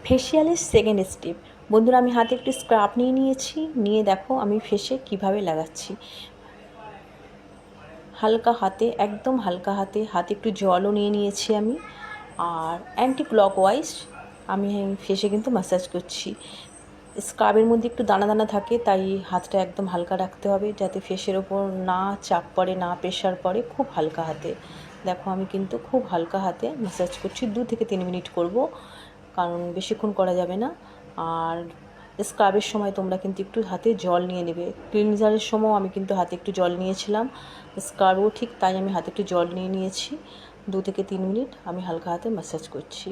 ফেসিয়ালের second step. বন্ধুরা, আমি হাতে একটু স্ক্রাব নিয়ে নিয়েছি, নিয়ে দেখো আমি ফেসে কিভাবে লাগাচ্ছি। হালকা হাতে, একদম হালকা হাতে, হাতে একটু জলও নিয়ে নিয়েছি আমি, আর অ্যান্টি ক্লকওয়াইজ আমি ফেসে কিন্তু ম্যাসাজ করছি। স্ক্রাবের মধ্যে একটু দানা দানা থাকে, তাই হাতটা একদম হালকা রাখতে হবে যাতে ফেসের ওপর না চাপ পড়ে, না প্রেশার পড়ে। খুব হালকা হাতে দেখো, আমি কিন্তু খুব হালকা হাতে ম্যাসাজ করছি। 2 থেকে 3 মিনিট করব, কারণ বেশিক্ষণ করা যাবে না। আর স্ক্রাবের সময় তোমরা কিন্তু একটু হাতে জল নিয়ে নেবে। ক্লিনজারের সময়ও আমি কিন্তু হাতে একটু জল নিয়েছিলাম, স্ক্রাবও ঠিক তাই আমি হাতে একটু জল নিয়ে নিয়েছি। 2 থেকে 3 মিনিট আমি হালকা হাতে ম্যাসাজ করছি।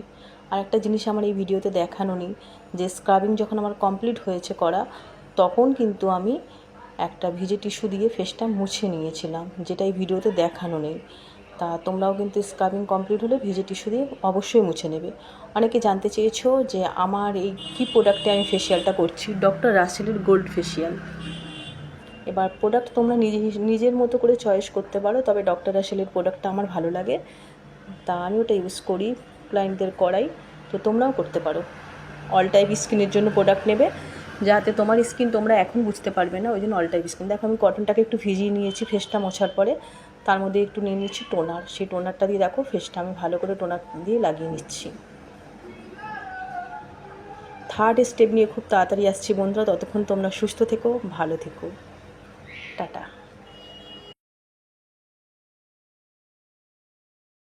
আর একটা জিনিস আমার এই ভিডিওতে দেখানো নেই, যে স্ক্রাবিং যখন আমার কমপ্লিট হয়েছে করা, তখন কিন্তু আমি একটা ভিজে টিস্যু দিয়ে ফেসটা মুছে নিয়েছিলাম, যেটা এই ভিডিওতে দেখানো নেই। তা তোমরাও কিন্তু স্ক্রাবিং কমপ্লিট হলে ভিজে টিস্যু দিয়ে অবশ্যই মুছে নেবে। অনেকে জানতে চেয়েছো যে আমার এই কী প্রোডাক্টে আমি ফেসিয়ালটা করছি। ডক্টর রাসেলের গোল্ড ফেসিয়াল। এবার প্রোডাক্ট তোমরা নিজের মতো করে চয়েস করতে পারো, তবে ডক্টর রাসেলের প্রোডাক্টটা আমার ভালো লাগে, তা আমি ওটা ইউজ করি, ক্লায়েন্টদের করাই। তো তোমরাও করতে পারো। অল টাইপ স্কিনের জন্য প্রোডাক্ট নেবে, যাতে তোমার স্কিন তোমরা এখন বুঝতে পারবে না, ওই জন্য অল টাইপ স্কিন। দেখো আমি কটনটাকে একটু ভিজিয়ে নিয়েছি ফেসটা মোছার পরে, তার মধ্যে একটু নিয়ে নিচ্ছি টোনার। সেই টোনারটা দিয়ে দেখো ফেসটা আমি ভালো করে টোনার দিয়ে লাগিয়ে নিচ্ছি। থার্ড স্টেপ নিয়ে খুব তাড়াতাড়ি আসছি বন্ধুরা, ততক্ষণ তোমরা সুস্থ থেকো, ভালো থেকো, টাটা।